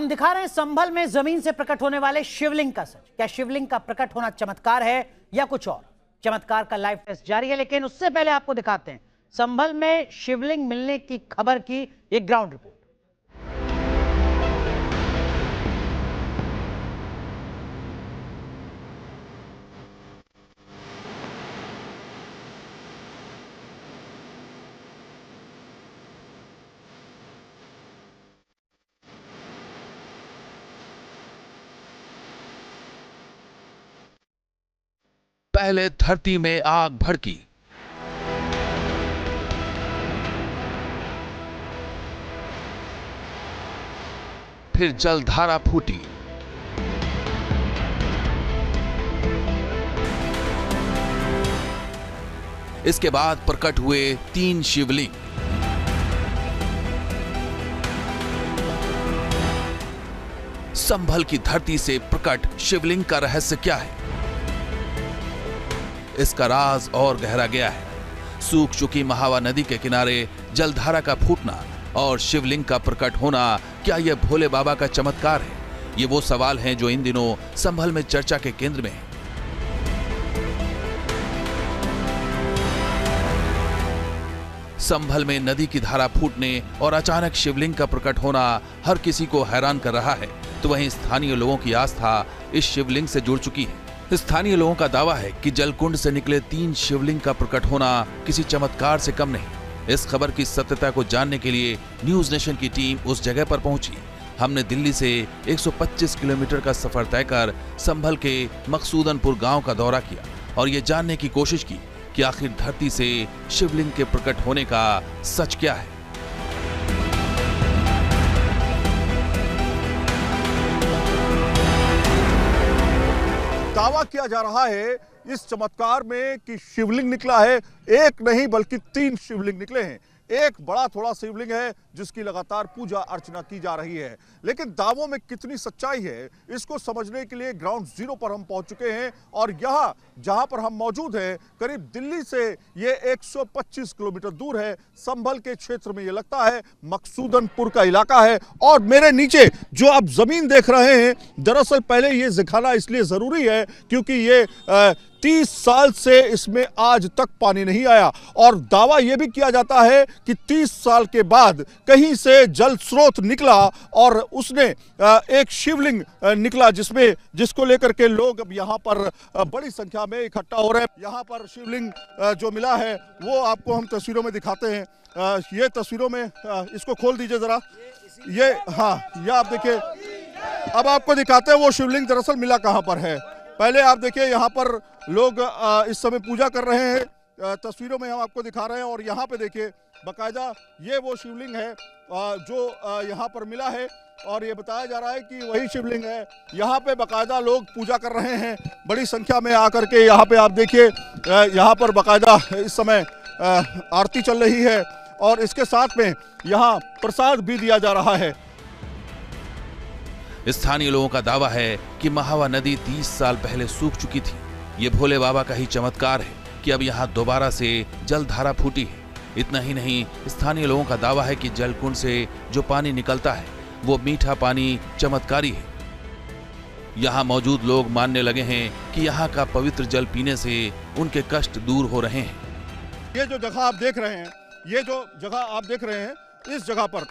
हम दिखा रहे हैं संभल में जमीन से प्रकट होने वाले शिवलिंग का सच। क्या शिवलिंग का प्रकट होना चमत्कार है या कुछ और? चमत्कार का लाइव टेस्ट जारी है, लेकिन उससे पहले आपको दिखाते हैं संभल में शिवलिंग मिलने की खबर की एक ग्राउंड रिपोर्ट। पहले धरती में आग भड़की, फिर जलधारा फूटी, इसके बाद प्रकट हुए 3 शिवलिंग। संभल की धरती से प्रकट शिवलिंग का रहस्य क्या है? इसका राज और गहरा गया है। सूख चुकी महावा नदी के किनारे जलधारा का फूटना और शिवलिंग का प्रकट होना, क्या यह भोले बाबा का चमत्कार है? ये वो सवाल हैं जो इन दिनों संभल में चर्चा के केंद्र में है। संभल में नदी की धारा फूटने और अचानक शिवलिंग का प्रकट होना हर किसी को हैरान कर रहा है, तो वहीं स्थानीय लोगों की आस्था इस शिवलिंग से जुड़ चुकी है। स्थानीय लोगों का दावा है कि जलकुंड से निकले 3 शिवलिंग का प्रकट होना किसी चमत्कार से कम नहीं। इस खबर की सत्यता को जानने के लिए न्यूज नेशन की टीम उस जगह पर पहुंची। हमने दिल्ली से 125 किलोमीटर का सफर तय कर संभल के मकसूदनपुर गांव का दौरा किया और ये जानने की कोशिश की कि आखिर धरती से शिवलिंग के प्रकट होने का सच क्या है। दावा किया जा रहा है इस चमत्कार में कि शिवलिंग निकला है। एक नहीं बल्कि 3 शिवलिंग निकले हैं। एक बड़ा थोड़ा शिवलिंग है जिसकी लगातार पूजा अर्चना की जा रही है, लेकिन दावों में कितनी सच्चाई है इसको समझने के लिए ग्राउंड जीरो पर हम पहुंच चुके हैं। और यहाँ जहां पर हम मौजूद हैं करीब दिल्ली से ये 125 किलोमीटर दूर है। संभल के क्षेत्र में ये लगता है मकसूदनपुर का इलाका है। और मेरे नीचे जो आप जमीन देख रहे हैं, दरअसल पहले ये दिखाना इसलिए जरूरी है क्योंकि ये 30 साल से इसमें आज तक पानी नहीं आया। और दावा यह भी किया जाता है कि 30 साल के बाद कहीं से जल स्रोत निकला और उसने एक शिवलिंग निकला जिसको लेकर के लोग अब यहाँ पर बड़ी संख्या में इकट्ठा हो रहे हैं। यहाँ पर शिवलिंग जो मिला है वो आपको हम तस्वीरों में दिखाते हैं। ये तस्वीरों में इसको खोल दीजिए जरा। ये हाँ, ये आप देखिए, अब आपको दिखाते हैं वो शिवलिंग दरअसल मिला कहाँ पर है। पहले आप देखिए यहाँ पर लोग इस समय पूजा कर रहे हैं। तस्वीरों में हम आपको दिखा रहे हैं और यहाँ पे देखिए बकायदा ये वो शिवलिंग है जो यहाँ पर मिला है और ये बताया जा रहा है कि वही शिवलिंग है। यहाँ पे बकायदा लोग पूजा कर रहे हैं बड़ी संख्या में आकर के। यहाँ पे आप देखिए यहाँ पर बकायदा इस समय आरती चल रही है और इसके साथ में यहाँ प्रसाद भी दिया जा रहा है। स्थानीय लोगों का दावा है कि महावा नदी 30 साल पहले सूख चुकी थी। ये भोले बाबा का ही चमत्कार है कि अब यहाँ दोबारा से जलधारा फूटी है। इतना ही नहीं, स्थानीय लोगों का दावा है कि जलकुंड से जो पानी निकलता है वो मीठा पानी चमत्कारी है। यहाँ मौजूद लोग मानने लगे हैं कि यहाँ का पवित्र जल पीने से उनके कष्ट दूर हो रहे हैं। ये जो जगह आप देख रहे हैं, ये जो जगह आप देख रहे हैं, इस जगह पर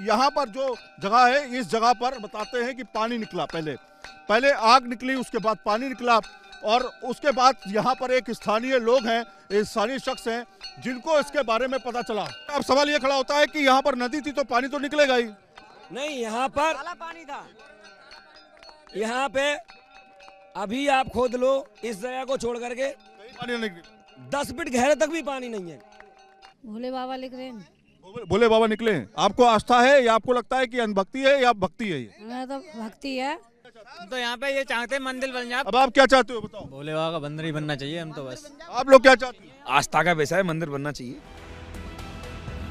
यहाँ पर जो जगह है, इस जगह पर बताते हैं कि पानी निकला। पहले आग निकली, उसके बाद पानी निकला और उसके बाद यहाँ पर एक स्थानीय लोग हैं, स्थानीय शख्स हैं जिनको इसके बारे में पता चला। अब सवाल ये खड़ा होता है कि यहाँ पर नदी थी तो पानी तो निकलेगा ही नहीं। यहाँ पर काला पानी था। यहाँ पे अभी आप खोद लो इस जगह को छोड़ करके, पानी नहीं, 10 फीट गहरे तक भी पानी नहीं है। भोले बाबा लिख रहे हैं। भोले बाबा निकले हैं। आपको आस्था है या आपको लगता है कि अंधभक्ति है या भक्ति है? ये हमें तो भक्ति है। तो यहाँ पे ये चाहते हैं मंदिर बन जाए। अब आप क्या चाहते हो बताओ? भोले बाबा का मंदिर ही बनना चाहिए हम तो बस। आप लोग क्या चाहते हैं? आस्था का विषय है, मंदिर बनना चाहिए।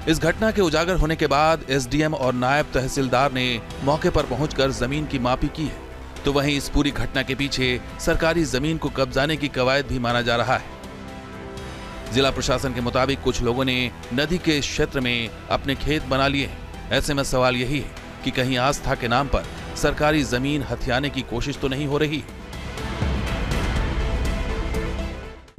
इस घटना के उजागर होने के बाद एसडीएम और नायब तहसीलदार ने मौके पर पहुंचकर जमीन की मापी की है। तो वहीं इस पूरी घटना के पीछे सरकारी जमीन को कब्जाने की कवायद भी माना जा रहा है। जिला प्रशासन के मुताबिक कुछ लोगों ने नदी के क्षेत्र में अपने खेत बना लिए हैं। ऐसे में सवाल यही है कि कहीं आस्था के नाम पर सरकारी जमीन हथियाने की कोशिश तो नहीं हो रही।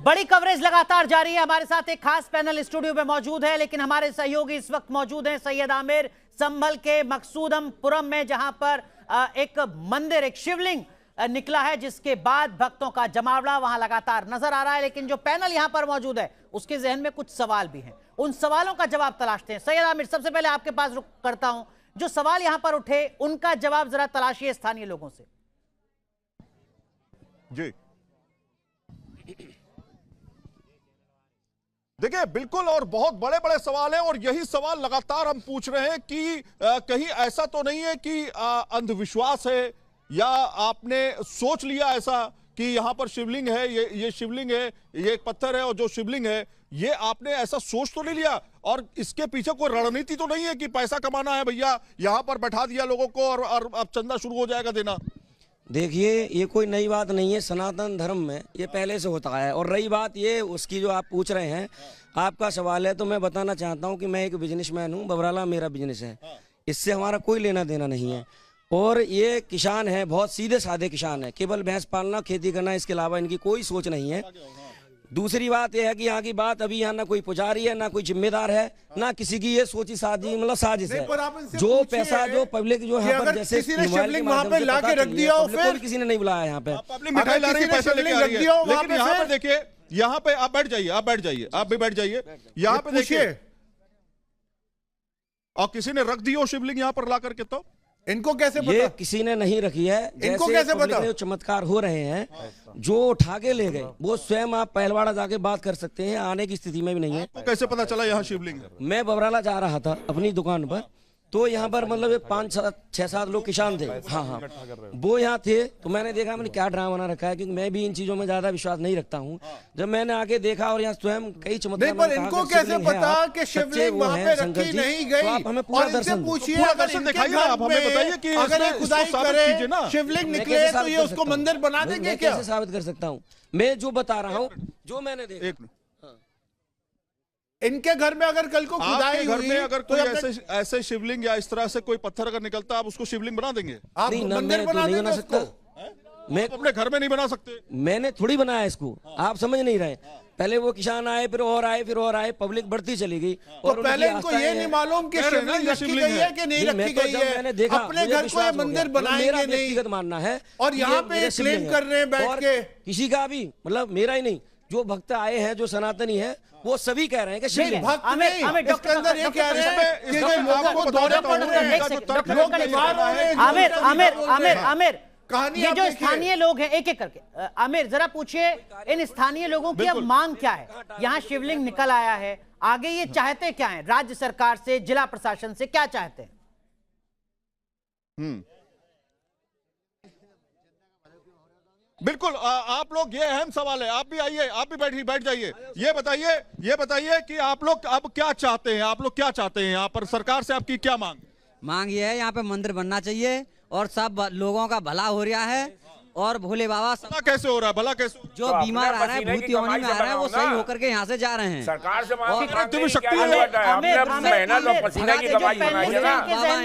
बड़ी कवरेज लगातार जारी है। हमारे साथ एक खास पैनल स्टूडियो में मौजूद है, लेकिन हमारे सहयोगी इस वक्त मौजूद हैं सैयद आमिर संभल के मकसूदमपुरम में, जहां पर एक मंदिर, एक शिवलिंग निकला है, जिसके बाद भक्तों का जमावड़ा वहां लगातार नजर आ रहा है। लेकिन जो पैनल यहां पर मौजूद है उसके जहन में कुछ सवाल भी हैं, उन सवालों का जवाब तलाशते हैं। सैयद आमिर, सबसे पहले आपके पास रुख करता हूं, जो सवाल यहां पर उठे उनका जवाब जरा तलाशिए स्थानीय लोगों से। जी देखिए, बिल्कुल, और बहुत बड़े बड़े सवाल हैं, और यही सवाल लगातार हम पूछ रहे हैं कि कहीं ऐसा तो नहीं है कि अंधविश्वास है, या आपने सोच लिया ऐसा कि यहां पर शिवलिंग है, ये शिवलिंग है, ये एक पत्थर है, और जो शिवलिंग है ये आपने ऐसा सोच तो नहीं लिया, और इसके पीछे कोई रणनीति तो नहीं है कि पैसा कमाना है भैया, यहां पर बैठा दिया लोगों को और अब चंदा शुरू हो जाएगा देना? देखिए, ये कोई नई बात नहीं है, सनातन धर्म में ये पहले से होता है। और रही बात ये उसकी जो आप पूछ रहे हैं, आपका सवाल है, तो मैं बताना चाहता हूं कि मैं एक बिजनेसमैन हूं, बबराला मेरा बिजनेस है, इससे हमारा कोई लेना देना नहीं है। और ये किसान है, बहुत सीधे साधे किसान है, केवल भैंस पालना, खेती करना, इसके अलावा इनकी कोई सोच नहीं है। दूसरी बात यह है कि यहाँ की बात, अभी यहाँ ना कोई पुजारी है, ना कोई जिम्मेदार है, ना किसी की ये सोची साजी मतलब साजिश है। जो पैसा जो पब्लिक जो यहाँ पर जैसे शिवलिंग वहाँ पे ला के रख दिया, फिर किसी ने नहीं बुलाया यहाँ पे, पब्लिक मिठाई ला रही है, पैसा लेके आ रही है। लेकिन यहाँ पर देखिए, यहाँ पे आप बैठ जाइए, आप बैठ जाइए, आप भी बैठ जाइए, यहाँ पे देखिए, और किसी ने रख दी हो शिवलिंग यहाँ पर ला करके, तो इनको कैसे पता? ये किसी ने नहीं रखी है। इनको कैसे पता? जो चमत्कार हो रहे हैं, जो उठा के ले गए, वो स्वयं आप पहलवाड़ा जाके बात कर सकते हैं, आने की स्थिति में भी नहीं है। तो कैसे पता चला यहाँ शिवलिंग है? मैं बबराला जा रहा था अपनी दुकान पर, तो यहाँ पर मतलब 5-6-7 लोग किसान थे, हाँ, वो यहाँ थे, तो मैंने देखा मैंने क्या ड्रामा बना रखा है, क्योंकि मैं भी इन चीजों में ज्यादा विश्वास नहीं रखता हूँ। जब मैंने आके देखा और यहाँ स्वयं कई चमत्कार, पर इनको कैसे पता कि शिवलिंग वहाँ पे रखी नहीं गई? आप हमें पूरा दर्शन पूछिए, दिखाइए, आप हमें बताइए कि अगर ये खुदाई करे, शिवलिंग निकले, तो ये उसको मंदिर बना देंगे क्या? कैसे साबित कर सकता हूँ? मैं जो बता रहा हूँ, जो मैंने देखा। इनके घर में अगर कल को खुदाई घर हुई, में अगर तो कोई ऐसे शिवलिंग या इस तरह से कोई पत्थर अगर निकलता, आप उसको शिवलिंग बना देंगे? आप मंदिर बना नहीं बना सकता, मैं अपने घर में नहीं बना सकते। मैंने थोड़ी बनाया इसको, आप समझ नहीं रहे। पहले वो किसान आए, फिर और आए, फिर और आए, पब्लिक बढ़ती चली गई। और पहले इनको ये नहीं मालूम कि शिवलिंग रखी गई है कि नहीं रखी गई है। मैंने देखा, अपने घर को ये मंदिर बनाएंगे नहीं, व्यक्तिगत मानना है। और यहाँ पे क्लेम कर रहे हैं बैठ के, किसी का भी, मतलब मेरा ही नहीं, जो भक्त आए हैं, जो सनातनी है, वो सभी कह रहे हैं कि शिवलिंग। भक्त नहीं, इसके अंदर ये कह रहे हैं कि लोगों को दौरे पड़ रहे हैं। आमिर, ये जो स्थानीय लोग हैं, एक एक करके, आमिर जरा पूछिए, इन स्थानीय लोगों की अब मांग क्या है? यहाँ शिवलिंग निकल आया है, आगे ये चाहते क्या है? राज्य सरकार से, जिला प्रशासन से क्या चाहते हैं? बिल्कुल, आप लोग, ये अहम सवाल है, आप भी आइए, आप भी बैठ जाइए। ये बताइए कि आप लोग अब क्या चाहते हैं? आप लोग क्या चाहते हैं यहाँ पर? सरकार से आपकी क्या मांग ये है? यहाँ पे मंदिर बनना चाहिए और सब लोगों का भला हो रहा है, और भोले बाबा भला कैसे हो रहा है? भला कैसे? जो बीमार आ रहा है, भूत योनि में आ रहा है, वो सही होकर के यहाँ से जा रहे हैं। सरकार से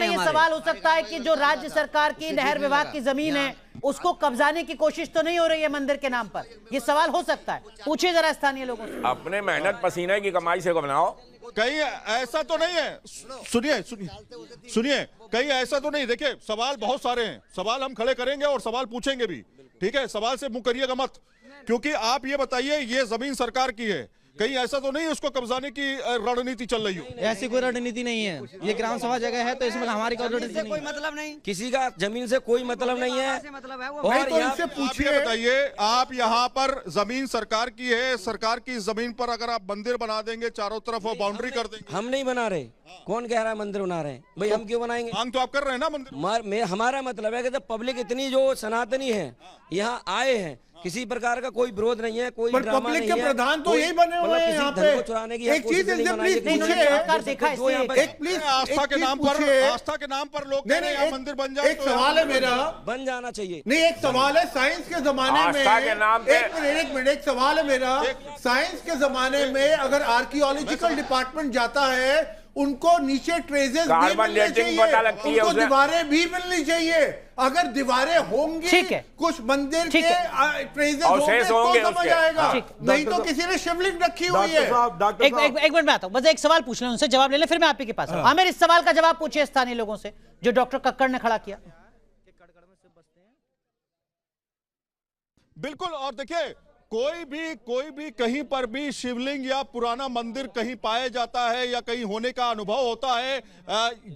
ये सवाल हो सकता है कि जो राज्य सरकार की नहर विभाग की जमीन है, उसको कब्जाने की कोशिश तो नहीं हो रही है मंदिर के नाम पर? ये सवाल हो सकता है, पूछिए जरा स्थानीय लोगों से। अपने मेहनत पसीने की कमाई से बनाओ। कहीं ऐसा तो नहीं है? सुनिए, कहीं ऐसा तो नहीं? देखिए, सवाल बहुत सारे हैं, सवाल हम खड़े करेंगे और सवाल पूछेंगे भी, ठीक है? सवाल से मुंह करिएगा मत, क्योंकि आप ये बताइए, ये जमीन सरकार की है, कहीं ऐसा तो नहीं उसको कब्जाने की रणनीति चल रही हो? ऐसी कोई रणनीति नहीं है, ये ग्राम सभा जगह है, तो इसमें हमारी कोई रणनीति कोई मतलब नहीं, किसी का जमीन से कोई मतलब नहीं है। मतलब है वो। और तो इनसे पूछिए, बताइए, आप यहाँ पर जमीन सरकार की है, सरकार की जमीन पर अगर आप मंदिर बना देंगे, चारों तरफ वो बाउंड्री कर देंगे। हम नहीं बना रहे, कौन कह रहा है मंदिर बना रहे हैं? भाई हम क्यों बनाएंगे? मांग तो आप कर रहे हैं ना मंदिर। हमारा मतलब है कि जब पब्लिक इतनी जो सनातनी है यहाँ आए हैं, किसी प्रकार का कोई विरोध नहीं है, कोई ड्रामा पब्लिक नहीं के प्रधान तो यही बने हुए हैं यहाँ पे। एक चीज इनसे प्लीज पूछिए, आस्था के नाम पर लोग कह रहे हैं मंदिर बन जाए। एक सवाल है मेरा, बन जाना चाहिए। नहीं, एक सवाल है, साइंस के जमाने में, एक मिनट, एक सवाल है मेरा, साइंस के जमाने में अगर आर्कियोलॉजिकल डिपार्टमेंट जाता है, उनको नीचे ट्रेजेस भी कार्बन मिलने डेटिंग पता लगती चाहिए, है उनको उसे। दीवारें भी मिलनी चाहिए। अगर दीवारें होंगी, ठीक है। कुछ मंदिर ठीक के ट्रेजेस अवशेष होंगे होंगे तो समझ उसके। आएगा, ठीक। नहीं तो किसी ने शिवलिंग रखी हुई है। एक मिनट में आता हूं, बस एक सवाल पूछ लें उनसे, जवाब ले लें, फिर मैं आप ही के पास आऊं। आमिर, इस सवाल का जवाब पूछिए स्थानीय लोगों से जो डॉक्टर कक्कड़ ने खड़ा किया। बिल्कुल। और देखिए, कोई भी कहीं पर भी शिवलिंग या पुराना मंदिर कहीं पाया जाता है या कहीं होने का अनुभव होता है,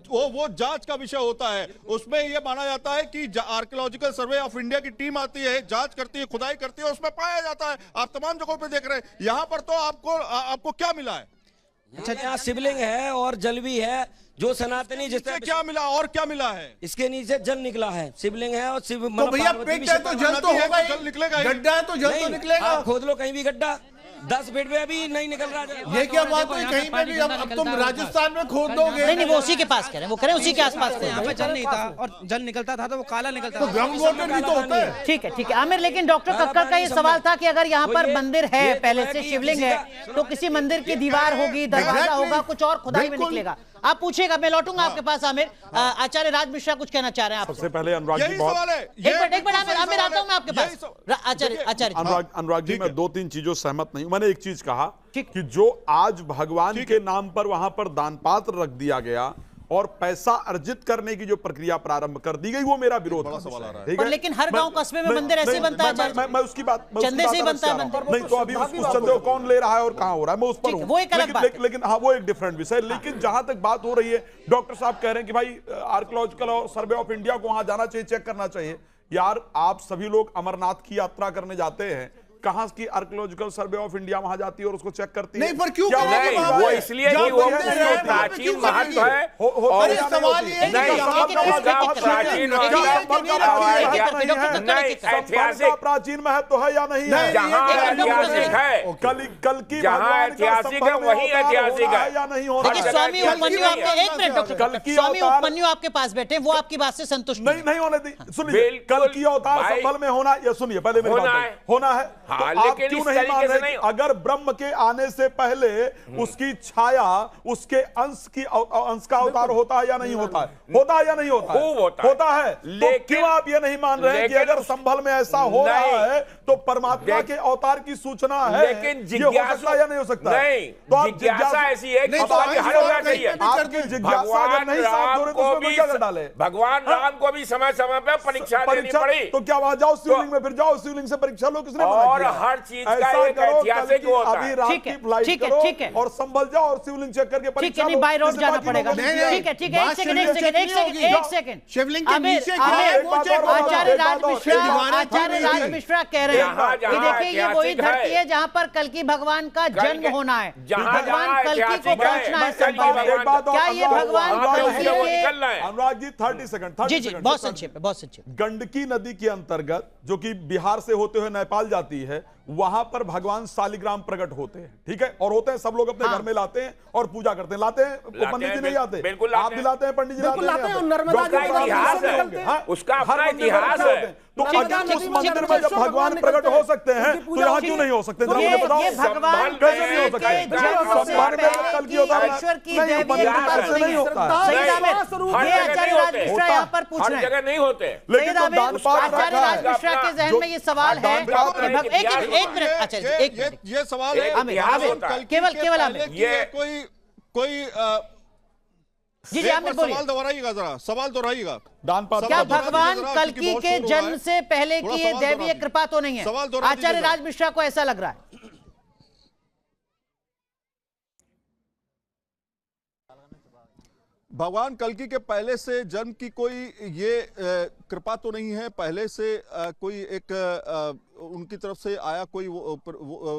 वो जांच का विषय होता है। उसमें यह माना जाता है कि आर्कियोलॉजिकल सर्वे ऑफ इंडिया की टीम आती है, जांच करती है, खुदाई करती है, उसमें पाया जाता है। आप तमाम जगहों पे देख रहे हैं, यहां पर तो आपको क्या मिला है? अच्छा, यहाँ शिवलिंग है और जल भी है, जो सनातनी जिस तरह क्या मिला और क्या मिला है? इसके नीचे जल निकला है, शिवलिंग है और शिव तो भैया पेट है तो जल तो होगा ही, जल निकलेगा ही। गड्ढा है तो जल तो निकलेगा। आप खोद लो कहीं भी गड्ढा, 10 फीट में अभी नहीं निकल रहा जल। ये क्या बात है, कहीं पे भी अब तुम राजस्थान में खोद दोगे। नहीं, वो उसी के पास कह रहे हैं, वो करें उसी के आसपास खोद यहाँ दें। पे जल नहीं था और जल निकलता था तो वो काला निकलता तो था। ग्राउंड वाटर भी तो होता है। ठीक है आमिर, लेकिन डॉक्टर कक्कड़ का ये सवाल था कि अगर यहाँ पर मंदिर है, पहले से शिवलिंग है, तो किसी मंदिर की दीवार होगी, दरवाजा होगा, कुछ और खुदाई में निकलेगा। आप पूछेगा, मैं लौटूंगा आपके पास। आमिर, आचार्य राज मिश्रा कुछ कहना चाह रहे हैं आपसे। सबसे पहले अनुराग जी, यही सवाल है। एक मिनट आमिर आता हूं मैं आपके पास। आचार्य अनुराग जी, मैं 2-3 चीजों से सहमत नहीं हूं। मैंने एक चीज कहा कि जो आज भगवान के नाम पर वहां पर दान पात्र रख दिया गया और पैसा अर्जित करने की जो प्रक्रिया प्रारंभ कर दी गई, वो मेरा विरोध है। ठीक पर है, लेकिन हर गांव कस्बे में मंदिर ऐसे बनता है। मैं उसकी बात चंदे से ही बनता है मंदिर। नहीं तो अभी उस चंदे को कौन ले रहा है और कहां हो रहा है, मैं उस पर हूं। वो एक अलग बात है। लेकिन हाँ, वो एक डिफरेंट विषय है। लेकिन जहां तक बात हो रही है, डॉक्टर साहब कह रहे हैं कि भाई आर्कियोलॉजिकल सर्वे ऑफ इंडिया को वहां जाना चाहिए, चेक करना चाहिए। यार, आप सभी लोग अमरनाथ की यात्रा करने जाते हैं, कहां की आर्कियोलॉजिकल सर्वे ऑफ इंडिया वहां जाती है और उसको चेक करती है? नहीं, पर क्यों क्या करेंगे नहीं, वहां वो पे? इसलिए जहाँ कि वो मंदिर है, वहाँ पे प्राचीन क्यों महत्व करेंगे? है। और अरे सवाल ये है कि प्राचीन महत्व है या नहीं है? जहाँ ऐतिहासिक है, कल की जहाँ ऐतिहासिक है वही ऐतिहासिक है या नहीं हो रहा देखिए, है? स्वामी उपमन्यु आपके, एक मिनट डॉक्टर, कल की स्वामी अवतार- उपमन्यु आपके पास बैठे, वो आपकी बात से संतुष्ट नहीं होने दी। सुनिए, बिल्कुल कल की अवतार भाई, संभल में होना, ये सुनिए पहले मेरी बात होना है, है। होना है। हाँ, तो आप लेकिन क्यों इस नहीं मान तरीके से रहे नहीं। कि अगर ब्रह्म के आने से पहले उसकी छाया, उसके अंश का अवतार होता है या नहीं होता है? होता है या नहीं होता है? खूब होता है। होता है। तो लेकिन- क्यों आप ये नहीं मान रहे हैं कि लेकिन- अगर संभल में ऐसा हो रहा नहीं। है तो परमात्मा के अवतार की सूचना है? लेकिन ये हो सकता है या नहीं हो सकता? नहीं, तो आप जिज्ञासा ऐसी है कि नहीं, तो बात आज हर होना कहीं चाहिए। पे भी आपकी जिज्ञासा अगर नहीं साफ हो रही तो उसमें क्या कर डाले? भगवान राम को भी समय समय पे परीक्षा देनी पड़ी। तो क्या वहां जाओ शिवलिंग में, फिर जाओ शिवलिंग से परीक्षा लो, किसने मना और किया? हर चीज का ऐसा एक करो, ऐतिहासिक कल की होता है। अभी रात ठीक है, की फ्लाइट ठीक है, करो ठीक है। और संभल जाओ और शिवलिंग चेक करके ठीक परीक्षा है, नहीं लो, बाय रोड इससे जाना बाकी पड़ेगा। लोगों नहीं, ने- ठीक है, एक बात सेकंड, शिवलिंग चेक नहीं होगी। एक सेकंड। शिवलिंग के आमिर, नीचे क्या है आमिर, वो चेक करो। आचार्य राज एक बात मिश्रा, और, आचार्य राज मिश्रा कह रहे जहाँ- हैं कि जहाँ देखिए, ये वही ऐतिहासिक धरती है। है जहाँ पर कल की भगवान का जन्म होना है। जहाँ- भगवान जहाँ कल की को ऐतिहासिक है, पहुंचना है कल की संभव में। एक बात और, क्या ये अनुराग- भगवान अनुराग कल जी, की वो के- निकलना है। अनुराग जी 30 सेकंड जी जी, बहुत संक्षेप है, बहुत संक्षेप। गंडकी नदी के अंतर्गत जो कि बिहार से होते हुए नेपाल जाती है, वहां पर भगवान शालिग्राम प्रकट होते हैं। ठीक है, और होते हैं, सब लोग अपने घर में लाते हैं और पूजा करते हैं। लाते हैं, पंडित जी नहीं आते? बिल्कुल आप भी लाते हैं, पंडित जी लाते हैं? नर्मदा जी का इतिहास है, उसका अपना इतिहास है। तो अगर उस मंदिर में जब भगवान प्रकट हो सकते हैं तो यहाँ क्यों नहीं हो सकते? जरा मुझे बताओ, ये भगवान कैसे नहीं हो सकते? संभल में कल की होता है ईश्वर की नहीं, दैवीय मंदिर कृपा में ऐसे नहीं होता है। सही आमिर, हर ये जगह आचार्य नहीं राज होते। मिश्रा यहाँ पर पूछ हर रहे हैं। जगह नहीं होते। लेकिन सैयद जो आमिर, दान पात्र आचार्य रखा राज है, मिश्रा के जहन में ये सवाल है। दान पात्र एक मिनट आचार्य जी, एक मिनट। ये सवाल है, आमिर, इतिहास आमिर, होता है। केवल आमिर। ये कोई जी जी, एक आमिर बार बोलिए। सवाल दोहराइएगा, जरा सवाल दोहराइएगा। दान पात्र क्या सवाल दोहरा भगवान दीजिए जरा, कल क्योंकि की बहुत के शोर हो रहा जन्म है। से पहले थोड़ा की ये सवाल दैवीय दोहरा कृपा तो नहीं सवाल है? दोहरा दीजिए आचार्य जरा। राज मिश्रा को ऐसा लग रहा है। भगवान कल्कि के पहले से जन्म की कोई ये कृपा तो नहीं है, पहले से कोई एक उनकी तरफ से आया कोई वो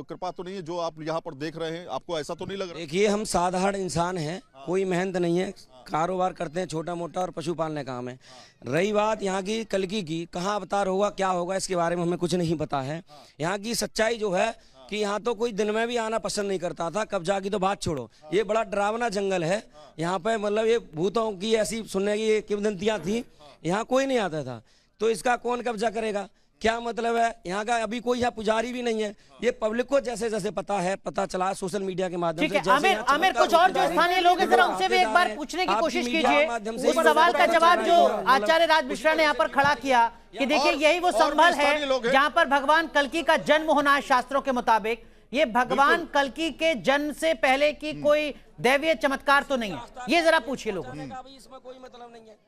कृपा तो नहीं है जो आप यहाँ पर देख रहे हैं? आपको ऐसा तो नहीं लग रहा? देखिए, हम साधारण इंसान हैं, कोई मेहनत नहीं है, कारोबार करते हैं छोटा मोटा और पशु पालने काम है। रही बात यहाँ की कल्कि की, कहाँ अवतार होगा, क्या होगा, इसके बारे में हमें कुछ नहीं पता है। यहाँ की सच्चाई जो है कि यहाँ तो कोई दिन में भी आना पसंद नहीं करता था, कब्जा की तो बात छोड़ो। ये बड़ा डरावना जंगल है, यहाँ पे मतलब ये भूतों की ऐसी सुनने की किंवदंतियाँ थी, यहाँ कोई नहीं आता था। तो इसका कौन कब्जा करेगा? क्या मतलब है? यहाँ का अभी कोई यहाँ पुजारी भी नहीं है। ये पब्लिक को जैसे जैसे पता चला सोशल मीडिया के माध्यम से। आमिर कुछ और जो स्थानीय लोग हैं जरा उनसे भी एक बार पूछने की कोशिश कीजिए। उस सवाल का जवाब जो आचार्य राज मिश्रा ने यहाँ पर खड़ा किया कि देखिए यही वो संभल है जहाँ पर भगवान कल्कि का जन्म होना है शास्त्रों के मुताबिक। ये भगवान कल्कि के जन्म से पहले की कोई दैवीय चमत्कार तो नहीं है, ये जरा पूछिए लोगों से। इसमें कोई मतलब नहीं है।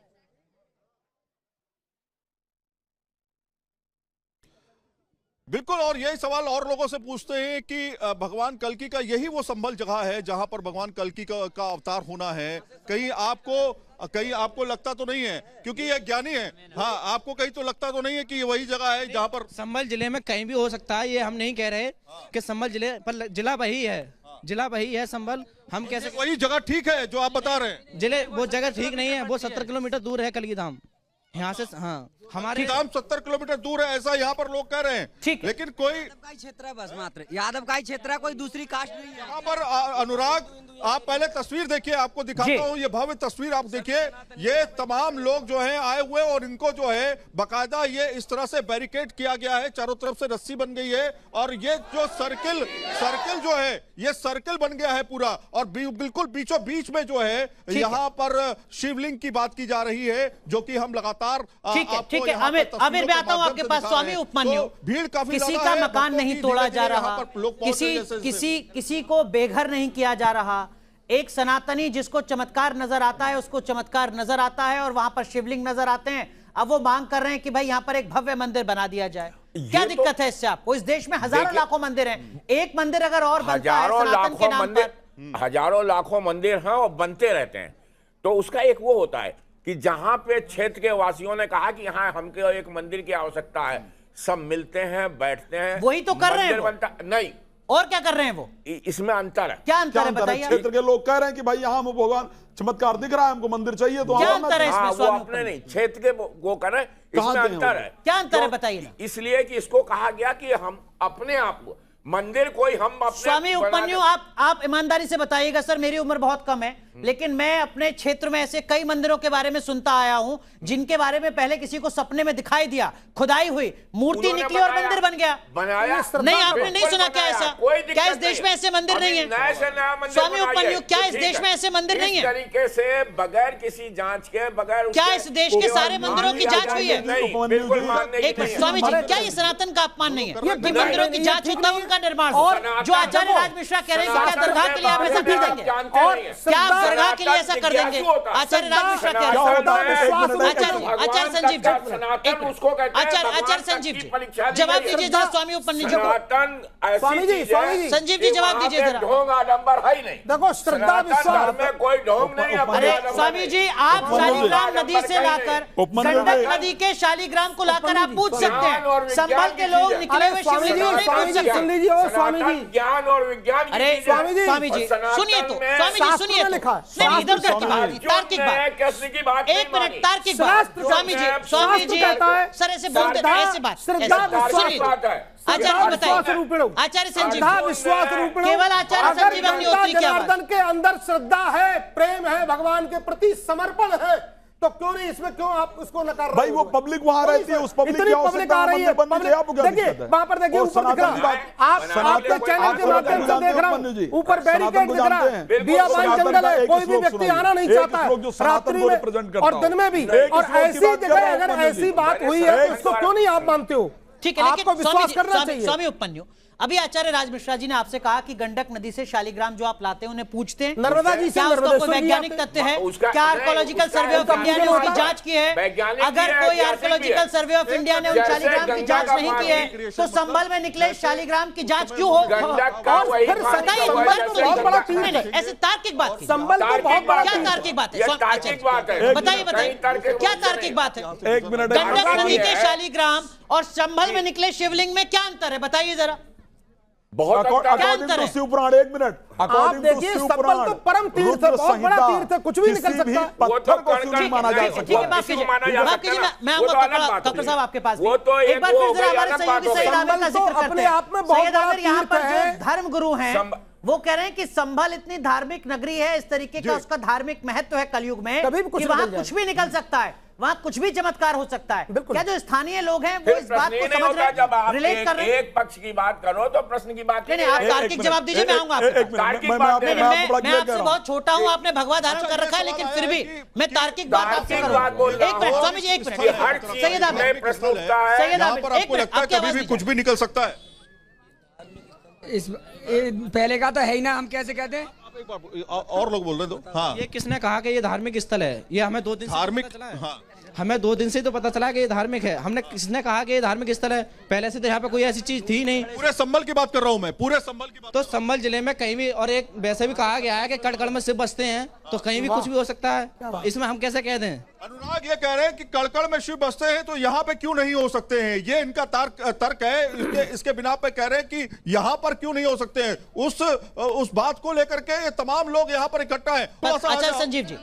बिल्कुल, और यही सवाल और लोगों से पूछते हैं कि भगवान कल्कि का यही वो संभल जगह है जहां पर भगवान कल्कि का अवतार होना है। कहीं आपको लगता तो नहीं है, क्योंकि ये ज्ञानी है। हाँ, आपको कहीं तो लगता तो नहीं है कि ये वही जगह है जहां पर संभल जिले में कहीं भी हो सकता है। ये हम नहीं कह रहे कि संभल जिले पर, जिला वही है, जिला वही है संभल। हम कैसे वही जगह ठीक है जो आप बता रहे हैं? जिले वो जगह ठीक नहीं है, वो 70 किलोमीटर दूर है कल्कि धाम यहाँ से। हाँ, हमारे धाम 70 किलोमीटर दूर है, ऐसा यहाँ पर लोग कह रहे हैं। ठीक, लेकिन कोई यादव का ही क्षेत्र है, बस मात्र यादव का ही क्षेत्र है, कोई दूसरी कास्ट नहीं है यहाँ पर। अनुराग, आप पहले तस्वीर देखिए, आपको दिखाता हूँ ये भव्य तस्वीर। आप देखिए, ये तमाम लोग जो हैं आए हुए और इनको जो है बकायदा ये इस तरह से बैरिकेड किया गया है, चारों तरफ से रस्सी बन गई है और ये जो सर्किल जो है ये सर्किल बन गया है पूरा। और बिल्कुल बीचों बीच में जो है यहाँ पर शिवलिंग की बात की जा रही है, जो कि हम लगातार ठीक है। आमिर मैं आता हूँ आपके पास। स्वामी उपमन्यु, भीड़ काफी किसी का मकान नहीं तोड़ा जा रहा, किसी को बेघर नहीं किया जा रहा। एक सनातनी जिसको चमत्कार नजर आता है उसको चमत्कार नजर आता है और वहां पर शिवलिंग नजर आते हैं। अब वो मांग कर रहे हैं कि भाई यहाँ पर एक भव्य मंदिर बना दिया जाए। क्या दिक्कत है इससे आपको? इस देश में हजारों लाखों मंदिर हैं, एक मंदिर अगर और बनता है सनातन के नाम पर। हजारों लाखों मंदिर हैं और बनते रहते हैं, तो उसका एक वो होता है कि जहां पे क्षेत्र के वासियों ने कहा कि यहाँ हमको एक मंदिर की आवश्यकता है, सब मिलते हैं, बैठते हैं, वही तो कर रहे हैं। नहीं, और क्या कर रहे हैं वो? इसमें अंतर है। क्या अंतर है बताइए? क्षेत्र के लोग कह रहे हैं कि भाई यहाँ भगवान चमत्कार दिख रहा है, हमको मंदिर चाहिए, तो क्या अंतर है इसमें? वो अपने नहीं, क्षेत्र के वो कर रहे हैं, इसमें अंतर है। क्या अंतर है बताइए? इसलिए कि इसको कहा गया कि हम अपने आप को मंदिर कोई हम अपने। स्वामी उपमन्यु, आप ईमानदारी से बताइएगा। सर, मेरी उम्र बहुत कम है, लेकिन मैं अपने क्षेत्र में ऐसे कई मंदिरों के बारे में सुनता आया हूं जिनके बारे में पहले किसी को सपने में दिखाई दिया, खुदाई हुई, मूर्ति निकली और मंदिर बन गया। बनाया नहीं, आपने नहीं सुना क्या ऐसा? क्या इस देश में ऐसे मंदिर नहीं है? स्वामी उपमन्यु, क्या इस देश में ऐसे मंदिर नहीं है? इस तरीके से बगैर किसी जांच के, बगैर क्या इस देश के सारे मंदिरों की जांच हुई है? बिल्कुल मानने की नहीं है। स्वामी जी, क्या ये सनातन का अपमान नहीं है कि मंदिरों की जांच होता है, उनका निर्माण? और जो आचार्य राज मिश्रा कह रहे हैं क्या दरगाह के लिए आप ऐसा कर देंगे? और क्या आप दरगाह के लिए ऐसा कर देंगे? आचार्य राज मिश्रा कह रहे हैं। आचार्य संजीव जी, आचार्य संजीव जी जवाब दीजिए जरा स्वामी उपमन्यु जी को। स्वामी जी, संजीव जी जवाब दीजिए जरा। ढोंग आडंबर है ही नहीं। देखो, श्रद्धा विश्वास में कोई ढोंग नहीं। अरे स्वामी जी, आप शालिग्राम नदी से लाकर, गंडक नदी के शालिग्राम को लाकर आप पूछ सकते हैं। संभल के लोग निकले हुए शिवलिंग को नहीं पूछ सकते। स्वामी जी, ज्ञान और विज्ञान। अरे स्वामी जी सुनिए तो, स्वामी जी सुनिए तो। नहीं, इधर उधर की बात, तार्किक बात। एक मिनट, तार्किक बात। स्वामी जी सर ऐसे बोलते, ऐसे बात सुनिए। आचार्य बताइए, आचार्य संजीव, विश्वास रूपिणी, केवल आचार्य संजीव अग्निहोत्री की आवाज। जनार्दन के अंदर श्रद्धा है, प्रेम है, भगवान के प्रति समर्पण है, तो क्यों नहीं इसमें, क्यों आप उसको नकार रहे? भाई वो पब्लिक वहां रहती है, उस पब्लिक की आवश्यकता आ रही है। देखिए वहां पर, देखिए ऊपर दिख रहा है, आप आपके चैनल के माध्यम से देख रहा हूं, ऊपर बैरिकेड दिख रहा है, बियाबान जंगल है, कोई भी व्यक्ति आना नहीं चाहता है रात्रि में और दिन में भी। और ऐसी जगह अगर ऐसी बात हुई है तो उसको क्यों नहीं आप मानते हो? ठीक है, लेकिन स्वामी उपमन्यु, अभी आचार्य राज मिश्रा जी ने आपसे कहा कि गंडक नदी से शालिग्राम जो आप लाते हैं उन्हें पूछते हैं नर्मदा जी से, क्या उसका कोई वैज्ञानिक तथ्य है? क्या आर्कोलॉजिकल सर्वे ऑफ इंडिया ने उसकी जांच की है? अगर कोई आर्कोलॉजिकल सर्वे ऑफ इंडिया ने उन शालिग्राम की जांच नहीं की है तो संभल में निकले शालिग्राम की जांच क्यों हो? ऐसे तार्किक बात, संभल क्या तार्किक बात है? बताइए क्या तार्किक बात है? एक मिनट, गंडक नदी के शालिग्राम और संभल में निकले शिवलिंग में क्या अंतर है बताइए जरा। बहुत अकॉर्डिंग टू शिवपुराण, एक मिनट, आप देखिए संभल तो परम तीर्थ है, बहुत बड़ा तीर्थ है, कुछ भी निकल सकता है। पत्थर को शिव माना जा सकता है। माफ कीजिए, मैं डॉक्टर साहब आपके पास एक बार फिर जरा हमारे सहयोगी सैयद आमिर का जिक्र करते हैं। अपने आप में सैयद आमिर यहाँ पर जो धर्म गुरु हैं वो कह रहे हैं कि संभल इतनी धार्मिक नगरी है, इस तरीके का उसका धार्मिक महत्व है कलयुग में कि वहां कुछ भी निकल सकता है। वहां कुछ भी चमत्कार हो सकता है। क्या जो स्थानीय लोग हैं वो फिर इस बात प्रश्न को ही नहीं समझ होता, जब रहे, आप रिलेट कर रहे हैं? एक पक्ष की बात करो तो प्रश्न की बात नहीं, आप तार्किक जवाब दीजिए, मैं आऊंगा आपके पास। तार्किक मैं बात आपको नहीं, बड़ा मैं clear आपसे कह रहा बहुत छोटा हूं, आपने भगवा धारण कर रखा है, लेकिन फिर भी मैं तार्किक बात आपसे तार्किक करूंगा। बात बोल रहा एक मिनट हूं स्वामी जी, एक कि मिनट। हर चीज सैयद आमिर, में प्रश्न उठता है। सैयद यहाँ आमिर, पर एक आपको मिनट, लगता है आपकी कभी आवाज भी नहीं कुछ भी निकल सकता है? पहले का तो है ही ना, हम कैसे कहते हैं? और लोग बोल रहे तो हाँ, ये किसने कहा कि ये धार्मिक स्थल है? ये हमें 2 दिन से धार्मिक, पता चला है। हाँ, हमें 2 दिन से तो पता चला कि ये धार्मिक है। हमने किसने कहा कि ये धार्मिक स्थल है? पहले से तो यहाँ पे कोई ऐसी चीज थी नहीं। पूरे संभल की बात कर रहा हूँ मैं, पूरे संभल की बात। तो संभल जिले में कहीं भी, और एक वैसे भी कहा गया है कि कड़कड़ में शिव बसते हैं, तो कहीं भी कुछ भी हो सकता है। इसमें हम कैसे कह दें? अनुराग ये कह रहे हैं कि कड़कड़ में शिव बसते हैं तो यहाँ पे क्यों नहीं हो सकते हैं, ये इनका तर्क है। इसके बिना पे कह रहे हैं कि यहाँ पर क्यों नहीं हो सकते हैं। उस बात को लेकर के ये तमाम लोग यहाँ पर इकट्ठा है। अच्छा संजीव जी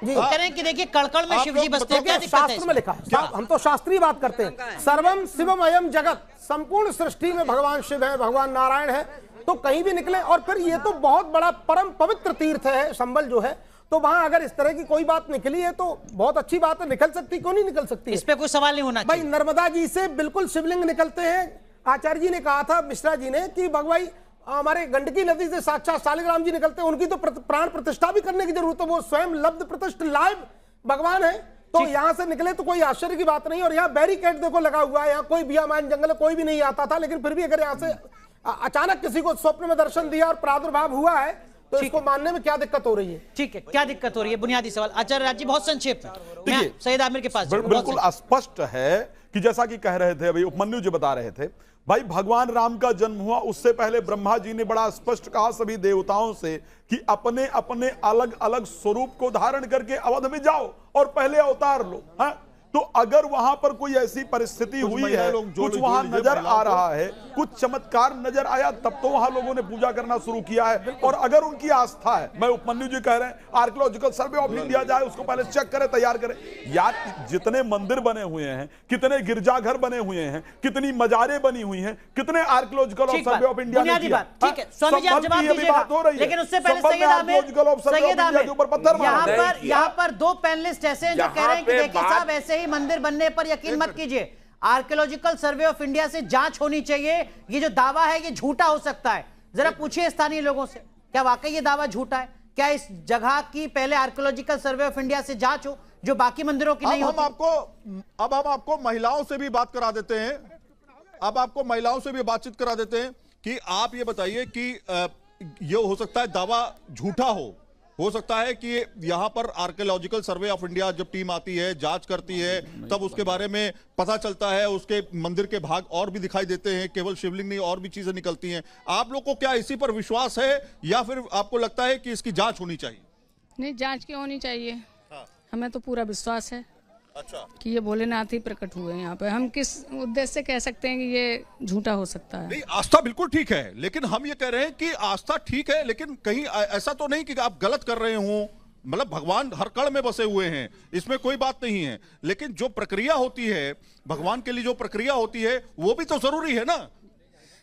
कह रहे हैं कि देखिए कड़कड़ में शिव जी बसते हैं, क्या दिक्कत है? शास्त्र में लिखा है, हम तो शास्त्रीय बात करते हैं। सर्वम शिवमयम जगत, संपूर्ण सृष्टि में भगवान शिव है, भगवान नारायण है, तो कहीं भी निकले। और फिर ये तो बहुत बड़ा परम पवित्र तीर्थ है संभल जो है, तो वहां अगर इस तरह की कोई बात निकली है तो बहुत अच्छी बात है, निकल सकती, क्यों नहीं निकल सकती? इस पे कोई सवाल नहीं होना भाई। नर्मदा जी से बिल्कुल शिवलिंग निकलते हैं। आचार्य जी ने कहा था, मिश्रा जी ने, कि भगवाई हमारे गंडकी नदी से साक्षात शालिग्राम जी निकलते हैं, उनकी तो प्राण प्रतिष्ठा भी करने की जरूरत है। वो स्वयं लब्ध प्रतिष्ठ लाइव भगवान है, तो यहाँ से निकले तो कोई आश्चर्य की बात नहीं। और यहाँ बैरिकेड देखो लगा हुआ है, यहाँ कोई बियामान जंगल कोई भी नहीं आता था, लेकिन फिर भी अगर यहाँ से अचानक किसी को स्वप्न में दर्शन दिया और प्रादुर्भाव हुआ है, तो इसको मानने में क्या दिक्कत हो रही है? ठीक है, क्या दिक्कत हो रही है? बुनियादी सवाल। आचार्य राज जी बहुत संक्षेप में, मैं सैयद आमिर के पास बिल्कुल स्पष्ट है कि जैसा कि कह रहे थे अभी उपमन्यु जी बता रहे थे, भाई भगवान राम का जन्म हुआ उससे पहले ब्रह्मा जी ने बड़ा स्पष्ट कहा सभी देवताओं से कि अपने अपने अलग अलग स्वरूप को धारण करके अवध में जाओ और पहले अवतार लो। हाँ, तो अगर वहां पर कोई ऐसी परिस्थिति हुई है, कुछ वहां नजर आ रहा है, कुछ चमत्कार नजर आया, तब तो वहां लोगों ने पूजा करना शुरू किया है। और अगर उनकी आस्था है, मैं उपमन्यु जी कह रहे हैं आर्कियोलॉजिकल सर्वे ऑफ इंडिया जाए, उसको पहले चेक करे, तैयार करे। यार जितने मंदिर बने हुए हैं, कितने गिरजाघर बने हुए हैं, कितनी मजारें बनी हुई हैं, कितने आर्कियोलॉजिकल सर्वे ऑफ इंडिया ने किया। ठीक है स्वामी जी, आप जवाब दीजिएगा, लेकिन उससे पहले सैयद आमिर, यहाँ पर 2 पैनलिस्ट ऐसे हैं जो कह रहे हैं कि देखिए साहब, ऐसे ही मंदिर बनने पर यकीन मत कीजिए, आर्कियोलॉजिकल सर्वे ऑफ इंडिया से जांच होनी चाहिए। ये जो दावा है ये झूठा हो सकता है। जरा पूछिए स्थानीय लोगों से, क्या वाकई ये दावा झूठा है? क्या इस जगह की पहले आर्कियोलॉजिकल सर्वे ऑफ इंडिया से जांच हो जो बाकी मंदिरों की नहीं होती? अब हम आपको महिलाओं से भी बात करा देते हैं, अब आपको महिलाओं से भी बातचीत करा देते हैं कि आप ये बताइए कि ये हो सकता है दावा झूठा हो सकता है कि यहां पर आर्कियोलॉजिकल सर्वे ऑफ इंडिया जब टीम आती है, जांच करती है, तब उसके बारे में पता चलता है, उसके मंदिर के भाग और भी दिखाई देते हैं, केवल शिवलिंग नहीं और भी चीजें निकलती हैं। आप लोग को क्या इसी पर विश्वास है या फिर आपको लगता है कि इसकी जांच होनी चाहिए? नहीं, जांच क्यों होनी चाहिए? हाँ। हमें तो पूरा विश्वास है अच्छा कि ये भोलेनाथ ही प्रकट हुए हैं यहाँ पे। हम किस उद्देश्य से कह सकते हैं कि ये झूठा हो सकता है? नहीं, आस्था बिल्कुल ठीक है, लेकिन हम ये कह रहे हैं कि आस्था ठीक है, लेकिन कहीं ऐसा तो नहीं कि आप गलत कर रहे हो। मतलब भगवान हर कण में बसे हुए हैं, इसमें कोई बात नहीं है, लेकिन जो प्रक्रिया होती है भगवान के लिए, जो प्रक्रिया होती है वो भी तो जरूरी है ना।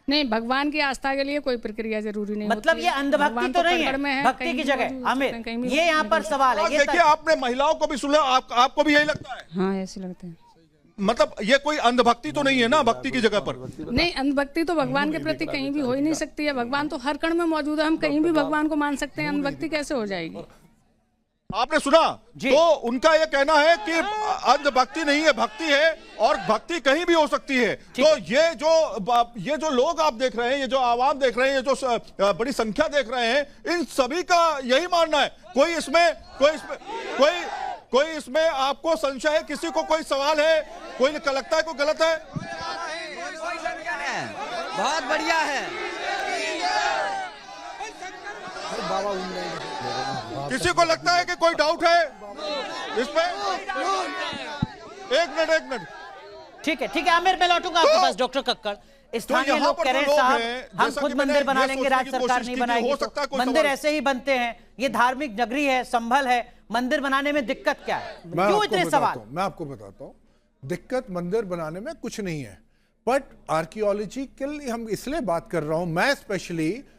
नहीं, भगवान की आस्था के लिए कोई प्रक्रिया जरूरी नहीं। मतलब ये अंधभक्ति तो नहीं है, भक्ति की जगह। आमिर, ये यहाँ पर सवाल है। देखिए आपने महिलाओं को भी सुना, आपको भी यही लगता है? हाँ, ऐसे लगता है। मतलब ये कोई अंधभक्ति तो नहीं है ना भक्ति की जगह पर? नहीं, अंधभक्ति तो भगवान के प्रति कहीं भी हो ही नहीं सकती है। भगवान तो हर कण में मौजूद है, हम कहीं भी भगवान को मान सकते हैं, अंधभक्ति कैसे हो जाएगी? आपने सुना? तो उनका यह कहना है कि अंधभक्ति नहीं है, भक्ति है, और भक्ति कहीं भी हो सकती है। तो ये जो लोग आप देख रहे हैं, ये जो आवाम देख रहे हैं, ये जो बड़ी संख्या देख रहे हैं, इन सभी का यही मानना है। कोई इसमें आपको संशय है? किसी को कोई सवाल है? कोई लगता है कोई गलत है? बहुत बढ़िया है। किसी को लगता है कि कोई डाउट है इसमें? एक मिनट। ठीक है आमिर, मैं लौटूंगा आपके पास। डॉक्टर कक्कड़, स्थानीय लोग कह रहे हैं साहब हम खुद मंदिर बना लेंगे, राज्य सरकार नहीं बनाएगी। तो मंदिर ऐसे ही बनते हैं, ये धार्मिक नगरी है, संभल है, मंदिर बनाने में दिक्कत क्या है? क्यों इतने सवाल? मैं आपको बताता हूँ, दिक्कत मंदिर बनाने में कुछ नहीं है, बट आर्कियोलॉजी के लिए हम इसलिए बात कर रहा हूं,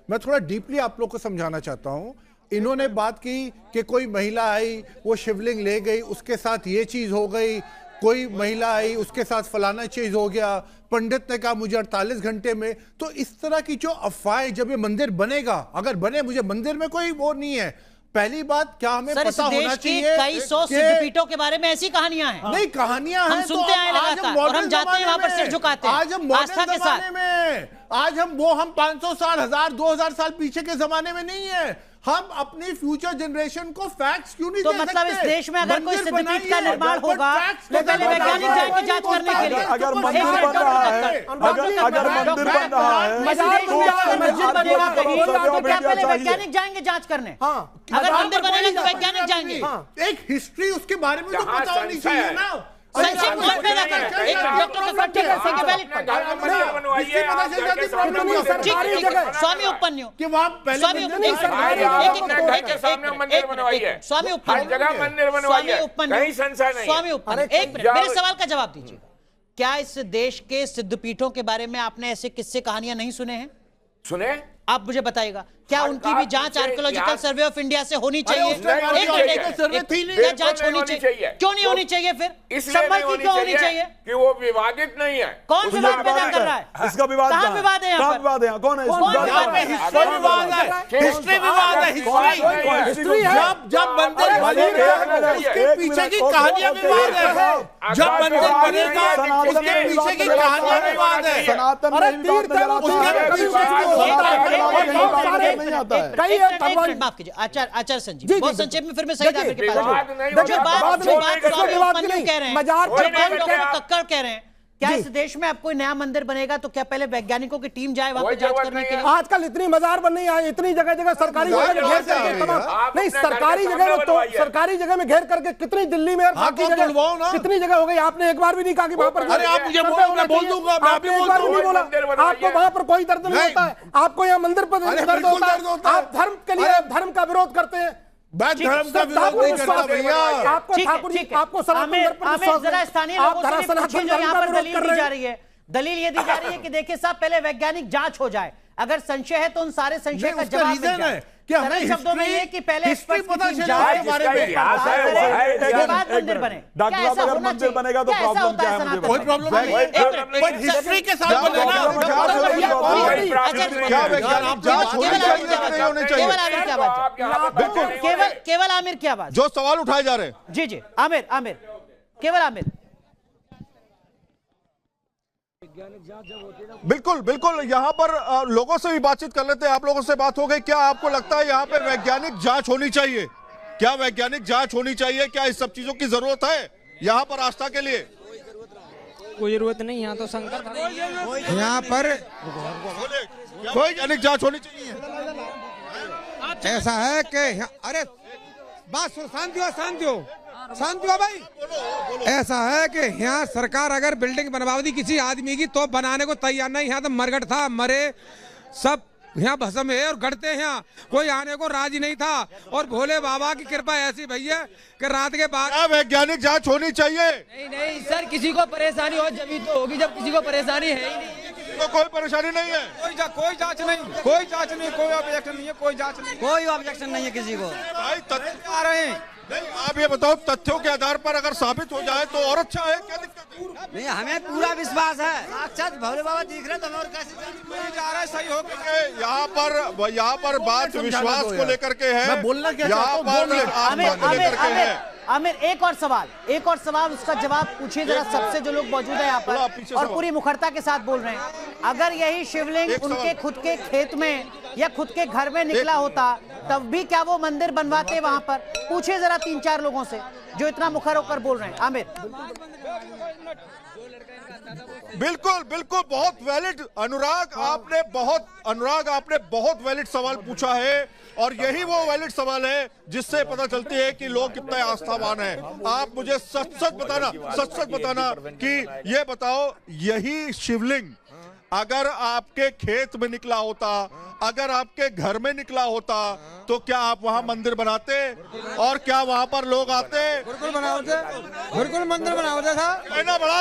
मैं थोड़ा डीपली आप लोग को समझाना चाहता हूं। इन्होंने बात की कि कोई महिला आई, वो शिवलिंग ले गई, उसके साथ ये चीज हो गई, कोई महिला आई उसके साथ फलाना चीज हो गया, पंडित ने कहा मुझे 48 घंटे में। तो इस तरह की जो अफवाहें, जब ये मंदिर बनेगा, अगर बने, मुझे मंदिर में कोई वो नहीं है, पहली बात क्या हमें पता होना चाहिए कई सौ सिद्धपीठों के बारे में ऐसी कहानियां हैं। नहीं, कहानियां हम सुनते आए लगातार और हम जाते हैं वहां पर सिर झुकाते हैं। आज हम आस्था के साथ में, आज हम 500 साल, 1000, 2000 साल पीछे के जमाने में नहीं है। हम अपनी फ्यूचर जनरेशन को फैक्ट्स क्यों नहीं तो दे मतलब सकते? इस देश में अगर कोई सिद्धपीठ का निर्माण होगा तो पहले वैज्ञानिक जाएंगे जांच करने के लिए। अगर मंदिर बन रहा है, अगर मंदिर बन रहा है, मस्जिद बनेगा कहीं तो क्या पहले वैज्ञानिक जाएंगे जांच करने? अगर मंदिर बनेगा तो वैज्ञानिक जाएंगे। एक हिस्ट्री उसके बारे में तो पता होनी चाहिए ना। संशय कौन पैदा करता है? एक डॉक्टर को इकट्ठे करके के बैलेट पर स्वामी उपन्यु कि वहां पहले स्वामी उपन्यु एक मिनट मेरे सवाल का जवाब दीजिए। क्या इस देश के सिद्धपीठों के बारे में आपने ऐसे किस्से कहानियां नहीं सुने हैं? सुने? आप मुझे बताइएगा, क्या उनकी भी जांच आर्कियोलॉजिकल सर्वे ऑफ इंडिया से होनी चाहिए? क्या जांच होनी चाहिए? क्यों नहीं होनी चाहिए? फिर संभल की क्यों होनी चाहिए? कि वो विवादित नहीं है। कौन विवाद पैदा कर रहा है? इसका विवाद कहाँ विवाद है? यहाँ विवाद है? कौन है? हिस्ट्री विवाद है, हिस्ट्री विवाद है, हिस्ट्री है। जब मंदिर बनेगा उसके पीछे की कहानियां विवाद है। जब मंदिर बनेगा उसके पीछे की कहानियां विवाद है। सनातन माफ कीजिए आचार्य संजीव, बहुत संक्षेप में फिर मैं सही आपके पास जो बात कह रहे हैं, डॉक्टर कक्कड़ कह रहे हैं, क्या इस देश में अब कोई नया मंदिर बनेगा तो क्या पहले वैज्ञानिकों की टीम जाए वहां पे जांच करने के लिए? आजकल इतनी मजार बन नहीं है, इतनी जगह जगह सरकारी जगह में घेर करके तमाम नहीं सरकारी जगह में तो सरकारी जगह में घेर करके कितनी दिल्ली में बाकी जगह कितनी जगह हो गई? आपने एक बार भी नहीं कहा कि वहां पर, अरे आप मुझे बोलो, मैं बोल दूंगा। आपने एक बार भी नहीं बोला आपको वहां पर कोई दर्द नहीं होता है, आपको यहाँ मंदिर पर दर्द होता है, आप धर्म के लिए धर्म का विरोध करते हैं। धर्म का विरोध नहीं करता भैया। आपको ठाकुर जी, आपको जरा स्थानीय लोगों से पूछिए जो यहाँ पर दलील दी जा रही है। दलील ये दी जा रही है कि देखिए साहब पहले वैज्ञानिक जांच हो जाए, अगर संशय है तो उन सारे संशय का जवाब मिल जाए। क्या सरल शब्दों में ये कि पहले हिस्ट्री पता चले हमारे बाद मंदिर बने। डॉक्टर साहब अगर मंदिर बनेगा तो प्रॉब्लम क्या है? कोई प्रॉब्लम नहीं है, पर हिस्ट्री के साथ बनेगा। केवल आमिर की आवाज, जो सवाल उठाए जा रहे हैं। जी जी आमिर केवल आमिर। बिल्कुल बिल्कुल, यहाँ पर लोगों से भी बातचीत कर लेते हैं। आप लोगों से बात हो गई, क्या आपको लगता है यहाँ पे वैज्ञानिक जांच होनी चाहिए? क्या वैज्ञानिक जांच होनी चाहिए? क्या इस सब चीजों की जरूरत है यहाँ पर आस्था के लिए? कोई जरूरत नहीं, यहाँ तो शंकर यहाँ पर कोई वैज्ञानिक जांच होनी चाहिए। ऐसा है कि अरे बात सुन, शांति हो भाई। ऐसा है कि यहाँ सरकार अगर बिल्डिंग बनवा दी किसी आदमी की तो बनाने को तैयार नहीं। यहाँ तो मरगट था, मरे सब यहाँ भस्म है और गढ़ते हैं, यहाँ कोई आने को राजी नहीं था। और भोले बाबा की कृपा ऐसी भैया कि रात के बाद वैज्ञानिक जांच होनी चाहिए। नहीं सर, किसी को परेशानी हो जब तो होगी, जब किसी को परेशानी है ही नहीं। तो कोई परेशानी नहीं है, कोई जांच नहीं, कोई ऑब्जेक्शन नहीं है, कोई ऑब्जेक्शन नहीं है किसी को। भाई आ रहे हैं नहीं, आप ये बताओ तथ्यों के आधार पर अगर साबित हो जाए तो और अच्छा है, क्या दिक्कत है? नहीं, हमें पूरा विश्वास है, साक्षात भोले बाबा दिख रहे तो और कैसे जा रहा है, सही हो गया। यहाँ पर बात विश्वास को लेकर के है। मैं बोलना क्या यहाँ पर आस्था को लेकर के है। आमिर एक और सवाल उसका जवाब पूछिए जरा सबसे जो लोग मौजूद है यहाँ पर और पूरी मुखरता के साथ बोल रहे हैं। अगर यही शिवलिंग उनके खुद के खेत में या खुद के घर में निकला होता तब भी क्या वो मंदिर बनवाते वहां पर? पूछिए जरा 3-4 लोगों से जो इतना मुखर होकर बोल रहे हैं। आमिर बिल्कुल बहुत वैलिड अनुराग आपने बहुत वैलिड सवाल पूछा है और यही वो वैलिड सवाल है जिससे पता चलती है कि लोग कितने आस्थावान हैं। आप मुझे सच बताना कि ये बताओ, यही शिवलिंग अगर आपके खेत में निकला होता, अगर आपके घर में निकला होता तो क्या आप वहां मंदिर बनाते और क्या वहां पर लोग आते? बिल्कुल मंदिर बनाते था। कहना बड़ा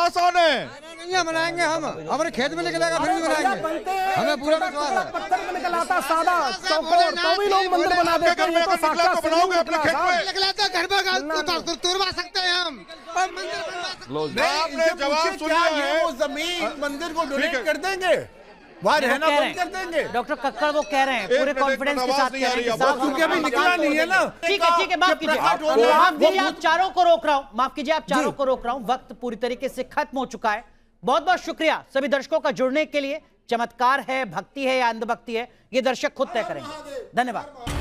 आसान है। बनाएंगे बनाएंगे हम, हमारे खेत में निकलेगा फिर भी बनाएंगे, हमें पूरा विश्वास है। पत्थर में निकल आता सादा चौकोर, तो भी लोग मंदिर बना देते हैं। ये तो साक्षात बनाओगे अपने खेत में, निकला तो घर पर तुरवा सकते हैं हम, और मंदिर बनवा सकते आपने जवाब सुन लिया है। वो जमीन मंदिर को डोनेट कर देंगे, वहाँ रहना बंद कर देंगे। डॉक्टर कक्कड़ वो कह रहे हैं पूरे कॉन्फिडेंस के साथ कह रहे हैं, क्योंकि अभी निकला नहीं है ना। ठीक है माफ कीजिए, माफ कीजिए, आप चारों को रोक रहा हूं, माफ कीजिए आप चारों को रोक रहा हूं, वक्त पूरी तरीके से खत्म हो चुका है। बहुत बहुत शुक्रिया सभी दर्शकों का जुड़ने के लिए। चमत्कार है, भक्ति है या अंधभक्ति है, ये दर्शक खुद तय करेंगे। धन्यवाद।